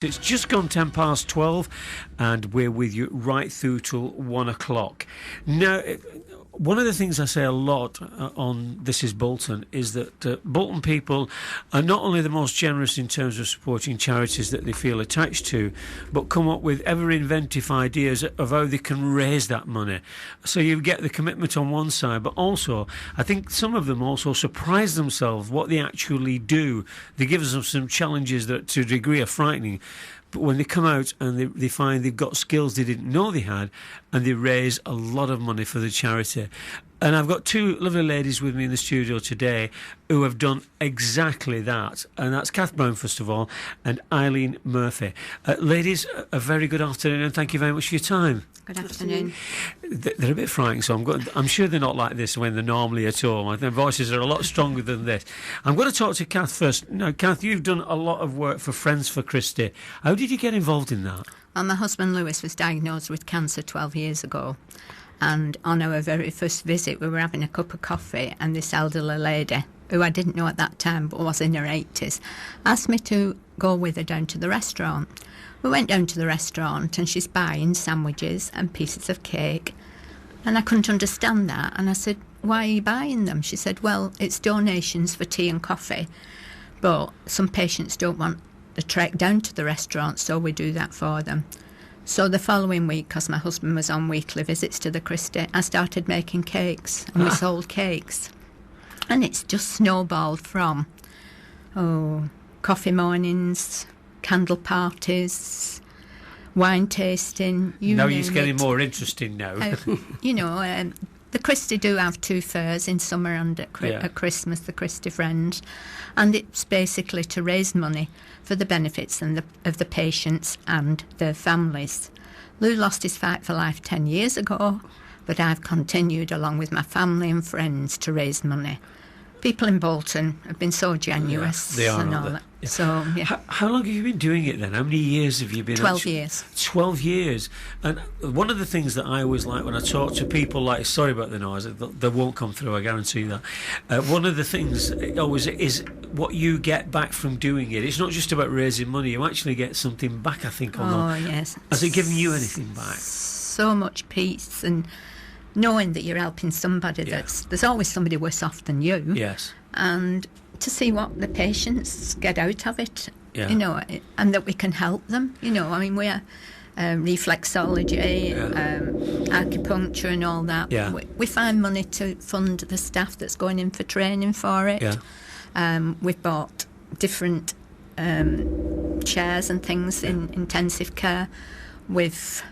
It's just gone 12:10, and we're with you right through till 1 o'clock. Now, one of the things I say a lot on This is Bolton is that Bolton people are not only the most generous in terms of supporting charities that they feel attached to, but come up with ever-inventive ideas of how they can raise that money. So you get the commitment on one side, but also I think some of them also surprise themselves what they actually do. They give us some challenges that to a degree are frightening. But when they come out and they find they've got skills they didn't know they had, and they raise a lot of money for the charity. And I've got two lovely ladies with me in the studio today who have done exactly that. And that's Kath Brown, first of all, and Eileen Murphy. Ladies, a very good afternoon, and thank you very much for your time. Good afternoon. They're a bit frightening, so I'm sure they're not like this when they're normally at home. Their voices are a lot stronger than this. I'm going to talk to Kath first. Now, Kath, you've done a lot of work for Friends for Christie. How did you get involved in that? Well, my husband Lewis was diagnosed with cancer 12 years ago. And on our very first visit, we were having a cup of coffee, and this elderly lady, who I didn't know at that time but was in her 80s, asked me to go with her down to the restaurant. We went down to the restaurant, and she's buying sandwiches and pieces of cake. And I couldn't understand that. And I said, why are you buying them? She said, well, it's donations for tea and coffee, but some patients don't want the trek down to the restaurant, so we do that for them. So the following week, because my husband was on weekly visits to the Christie, I started making cakes, and we sold cakes. And it's just snowballed from, coffee mornings, candle parties, wine tasting, Now it's getting more interesting now. The Christie do have two fairs in summer and at Christmas, the Christie Friends, and it's basically to raise money for the benefits of the patients and their families. Lou lost his fight for life 10 years ago, but I've continued along with my family and friends to raise money. People in Bolton have been so generous. They are, and all aren't that. they? So, yeah. How long have you been doing it then? How many years have you been? 12 years. 12 years. And one of the things that I always like when I talk to people, like, sorry about the noise, they won't come through, I guarantee that. One of the things always is what you get back from doing it. It's not just about raising money, you actually get something back, I think. Yes. Has it given you anything back? So much peace and knowing that you're helping somebody there's always somebody worse off than you. Yes. And to see what the patients get out of it, and that we can help them. We're reflexology, acupuncture and all that. Yeah. We find money to fund the staff that's going in for training for it. Yeah. We've bought different chairs and things in intensive care with...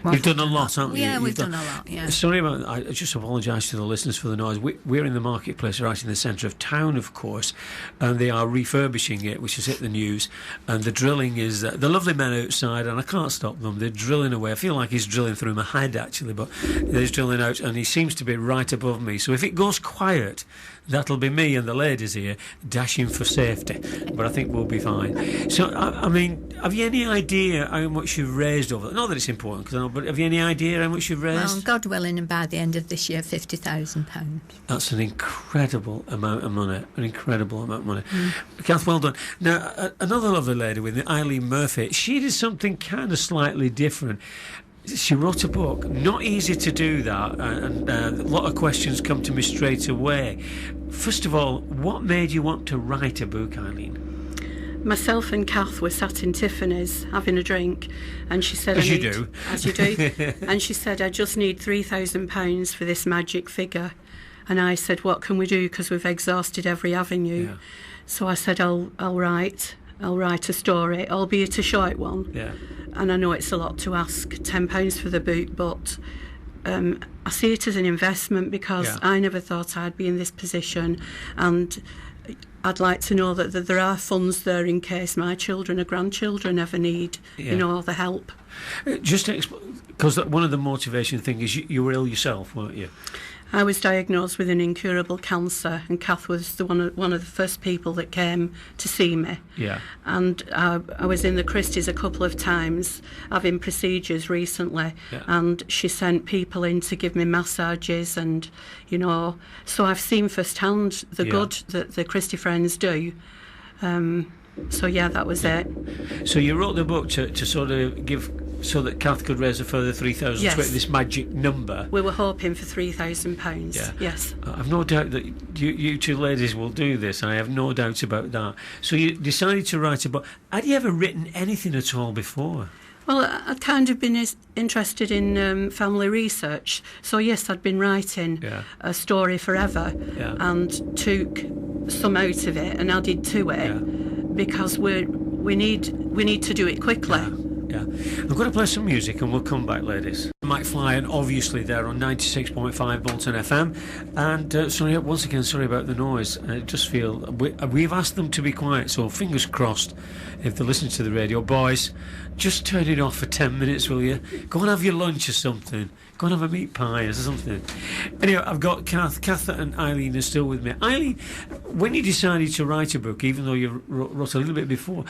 You've done a lot, haven't you? Yeah, we've done a lot, yeah. Sorry about I just apologise to the listeners for the noise. We're in the marketplace right in the centre of town, of course, and they are refurbishing it, which has hit the news, and the drilling is... the lovely men outside, and I can't stop them, they're drilling away. I feel like he's drilling through my head, actually, but he's drilling out, and he seems to be right above me. So if it goes quiet, that'll be me and the ladies here dashing for safety, but I think we'll be fine. So, I mean, have you any idea how much you've raised over... Not that it's important, because I know, but have you any idea how much you've raised? Well, God willing, and by the end of this year, £50,000. That's an incredible amount of money. An incredible amount of money. Kath, well done. Now, another lovely lady with me, Eileen Murphy, she did something kind of slightly different. She wrote a book. Not easy to do that, and a lot of questions come to me straight away. First of all, what made you want to write a book, Eileen? Myself and Kath were sat in Tiffany's having a drink, and she said... As you do. And she said, I just need £3,000 for this magic figure. And I said, what can we do, because we've exhausted every avenue. Yeah. So I said, I'll write a story, albeit a short one. Yeah. And I know it's a lot to ask, £10 for the book, but I see it as an investment, because I never thought I'd be in this position, and I'd like to know that there are funds there in case my children or grandchildren ever need, all the help. Just because one of the motivation things is you were ill yourself, weren't you? I was diagnosed with an incurable cancer, and Kath was one of the first people that came to see me. Yeah. And I was in the Christies a couple of times having procedures recently, and she sent people in to give me massages, and so I've seen firsthand the good that the Christie Friends do. So yeah, that was it. So you wrote the book to sort of give, so that Kath could raise a further 3,000 Yes. this magic number. We were hoping for £3,000. Yeah. Yes. I've no doubt that you two ladies will do this. I have no doubt about that. So you decided to write a book. Had you ever written anything at all before? Well, I'd kind of been interested in family research. So yes, I'd been writing a story forever, and took some out of it and added to it because we need to do it quickly. Yeah. I'm going to play some music and we'll come back, ladies. Mike Fly, and obviously they're on 96.5 Bolton FM. And sorry, once again, sorry about the noise. I just feel we've asked them to be quiet, so fingers crossed if they're listening to the radio. Boys, just turn it off for 10 minutes, will you? Go and have your lunch or something. Go and have a meat pie or something. Anyway, I've got Kath and Eileen are still with me. Eileen, when you decided to write a book, even though you wrote a little bit before,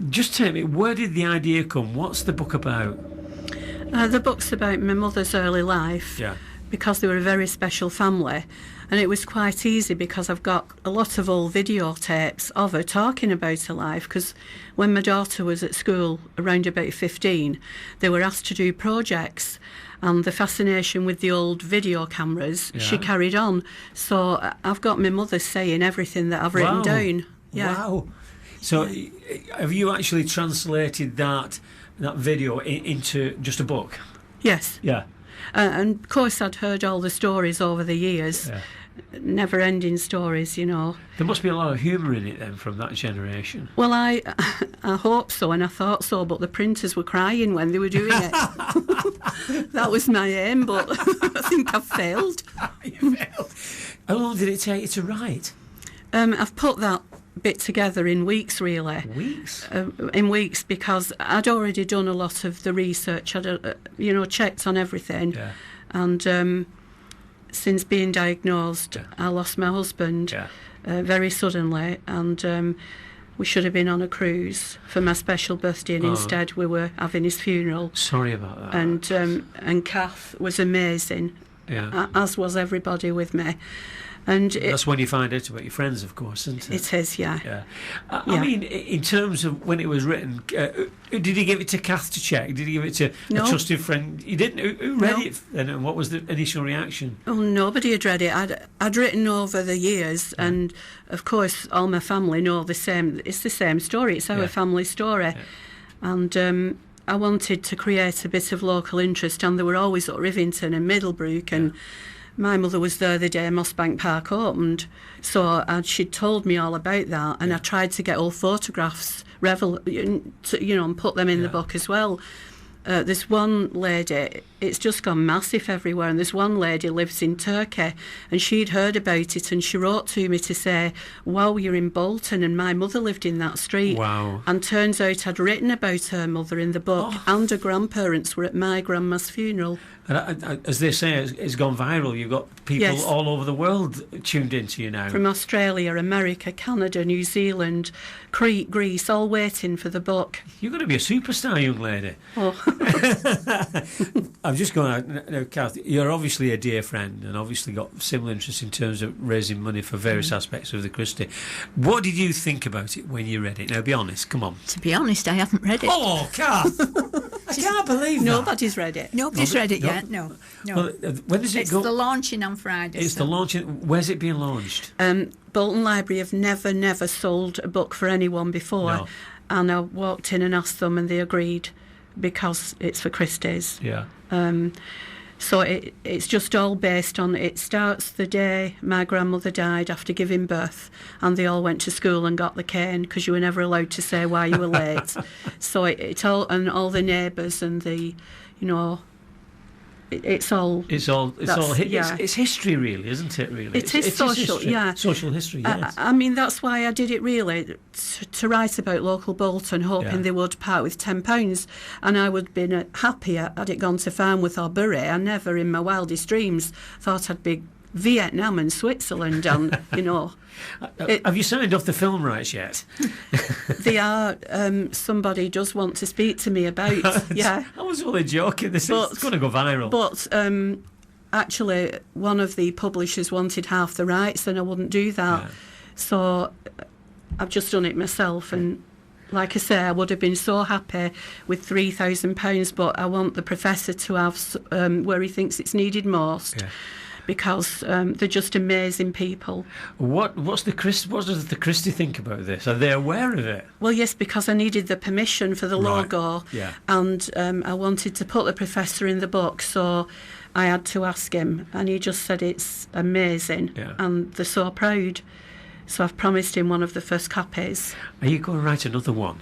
just tell me, where did the idea come? What's the book about? The book's about my mother's early life, because they were a very special family, and it was quite easy because I've got a lot of old videotapes of her talking about her life, because when my daughter was at school around about 15, they were asked to do projects, and the fascination with the old video cameras, she carried on. So I've got my mother saying everything that I've written down. Yeah. Wow. So have you actually translated that video into just a book? Yes. Yeah. And of course I'd heard all the stories over the years, never-ending stories, you know. There must be a lot of humour in it then from that generation. Well, I hope so, and I thought so, but the printers were crying when they were doing it. That was my aim, but I think I've failed. You failed. How long did it take you to write? I've put that bit together in weeks, really. Weeks? In weeks, because I'd already done a lot of the research. I'd, checked on everything. Yeah. And since being diagnosed, I lost my husband very suddenly, and we should have been on a cruise for my special birthday, and instead we were having his funeral. Sorry about that. And Kath was amazing, as was everybody with me. And that's when you find out about your friends, of course, isn't it? It is, yeah. I mean, in terms of when it was written, did you give it to Kath to check? Did you give it to a trusted friend? You didn't? Who read it then, and what was the initial reaction? Oh, nobody had read it. I'd written over the years, and of course all my family know the same. It's the same story. It's our family story. And I wanted to create a bit of local interest, and they were always at Rivington and Middlebrook, and my mother was there the day Mossbank Park opened, so she'd told me all about that, and I tried to get all photographs, and put them in the book as well. There's one lady, it's just gone massive everywhere, and there's one lady lives in Turkey, and she'd heard about it, and she wrote to me to say, wow, you're in Bolton, and my mother lived in that street. Wow. And turns out I'd written about her mother in the book, and her grandparents were at my grandma's funeral. And as they say, it's gone viral. You've got people all over the world tuned into you now. From Australia, America, Canada, New Zealand, Crete, Greece, all waiting for the book. You're going to be a superstar, young lady. Oh. I'm just going out now, Kath. You're obviously a dear friend, and obviously got similar interests in terms of raising money for various aspects of the Christie. What did you think about it when you read it? Now, be honest. Come on. To be honest, I haven't read it. Oh, Kath! I can't believe that. Nobody's read it. Nobody's read it yet. No. Well, when does it go? It's the launching on Friday. It's the launching. Where's it being launched? Bolton Library have never sold a book for anyone before. No. And I walked in and asked them, and they agreed, because it's for Christie's. Yeah. So it's just all based on, it starts the day my grandmother died after giving birth, and they all went to school and got the cane, because you were never allowed to say why you were late. So it all, and all the neighbours and the, it's all it's history, really, isn't it? Really, it's social history, social history. Yes. I mean, that's why I did it, really, to write about local Bolton, hoping they would part with £10, and I would have been happier had it gone to Farnworth or Bury. I never in my wildest dreams thought I'd be Vietnam and Switzerland, and have you signed off the film rights yet? They are. Somebody does want to speak to me about. Yeah, I was only joking. It's going to go viral. But actually, one of the publishers wanted half the rights, and I wouldn't do that. So I've just done it myself, and Like I say, I would have been so happy with £3,000, but I want the professor to have where he thinks it's needed most. Yeah. Because they're just amazing people. What does the Christie think about this? Are they aware of it? Well, yes, because I needed the permission for the logo, yeah. And I wanted to put the professor in the book, so I had to ask him, and he just said it's amazing, yeah. And they're so proud. So I've promised him one of the first copies. Are you going to write another one?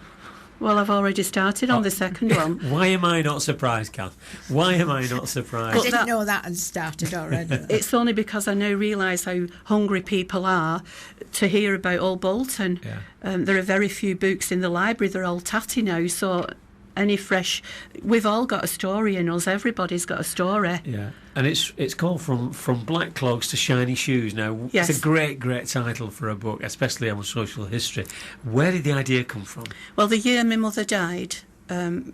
Well, I've already started on the second one. Why am I not surprised, Kath? Why am I not surprised? I didn't know that had started already. It's only because I now realise how hungry people are to hear about Old Bolton. Yeah. There are very few books in the library. They're all tatty now, so any fresh... We've all got a story in us. Everybody's got a story. Yeah. And it's called From Black Clogs to Shiny Shoes. Now, yes. It's a great title for a book, especially on social history. Where did the idea come from? Well, the year my mother died... the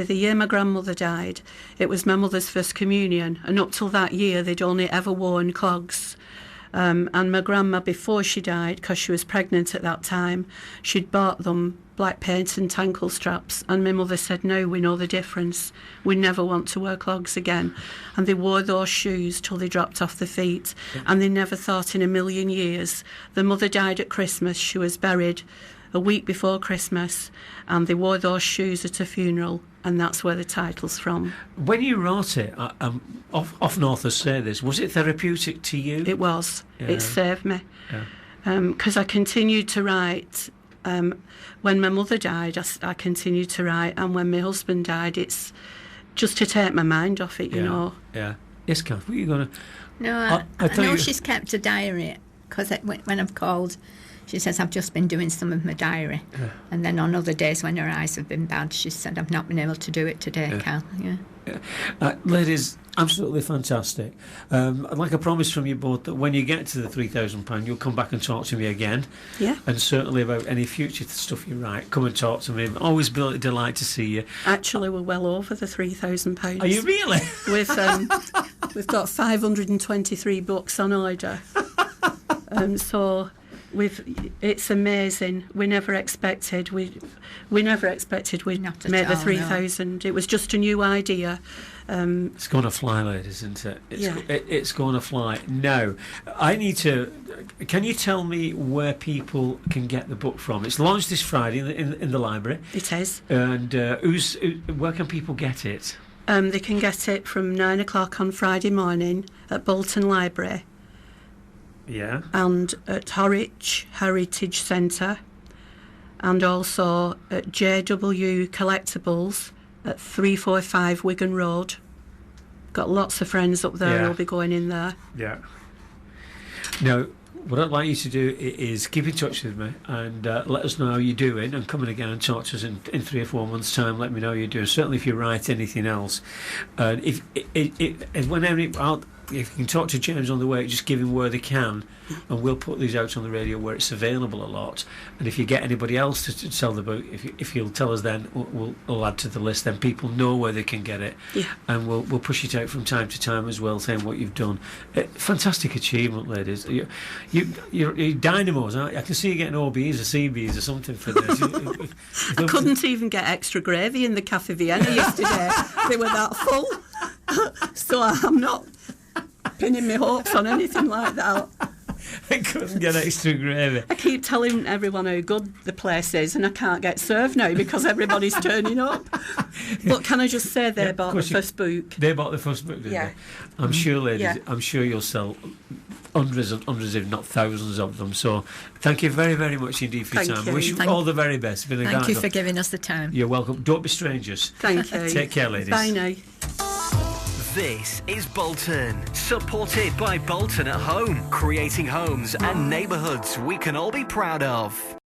year my grandmother died, it was my mother's first communion, and up till that year they'd only ever worn clogs. And my grandma, before she died, because she was pregnant at that time, she'd bought them black paint and ankle straps, and my mother said, no, we know the difference. We never want to wear clogs again. And they wore those shoes till they dropped off the feet, and they never thought in a million years. The mother died at Christmas. She was buried a week before Christmas, and they wore those shoes at a funeral, and that's where the title's from. When you wrote it, often authors say this, was it therapeutic to you? It was. Yeah. It saved me. Yeah. Because I continued to write. When my mother died, I continued to write, and when my husband died, it's just to take my mind off it, you know. Yeah. Yes, Kath, what are you going to... No, I know she's kept a diary, because when I've called, she says, I've just been doing some of my diary. Yeah. And then on other days when her eyes have been bad, she said, I've not been able to do it today, Cal. Yeah. Ladies, absolutely fantastic. I'd like a promise from you both that when you get to the £3,000, you'll come back and talk to me again. Yeah. And certainly about any future stuff you write, come and talk to me. Always be a delight to see you. Actually, we're well over the £3,000. Are you really? We've got 523 books on order. So... it's amazing. We never expected we'd make the 3,000. No. It was just a new idea. It's going to fly, ladies, isn't it? It's going to fly. Now, can you tell me where people can get the book from? It's launched this Friday in the library. It is. And where can people get it? They can get it from 9 o'clock on Friday morning at Bolton Library. Yeah. And at Horwich Heritage Centre, and also at JW Collectibles at 345 Wigan Road. Got lots of friends up there who'll be going in there. Yeah. Now, what I'd like you to do is keep in touch with me and let us know how you're doing, and come in again and talk to us in 3 or 4 months' time. Let me know how you're doing. Certainly, if you write anything else, if you can talk to James on the way, just give him where they can, and we'll put these out on the radio where it's available a lot. And if you get anybody else to sell the book, if you'll tell us, then we'll add to the list. Then people know where they can get it, and we'll push it out from time to time as well, saying what you've done. Fantastic achievement, ladies. You're dynamos, aren't you? I can see you getting OBs or CBs or something for this. I couldn't even get extra gravy in the Cafe Vienna yesterday. They were that full. So I'm not pinning my hopes on anything like that. I couldn't get extra gravy. I keep telling everyone how good the place is, and I can't get served now because everybody's turning up. But can I just say they bought the first book? They bought the first book, didn't they? I'm sure, ladies, I'm sure you'll sell hundreds, if not thousands of them. So thank you very, very much indeed for your time. I wish you all the very best. Thank you for giving us the time. You're welcome. Don't be strangers. Thank you. Take care, ladies. Bye now. This is Bolton, supported by Bolton at Home, creating homes and neighbourhoods we can all be proud of.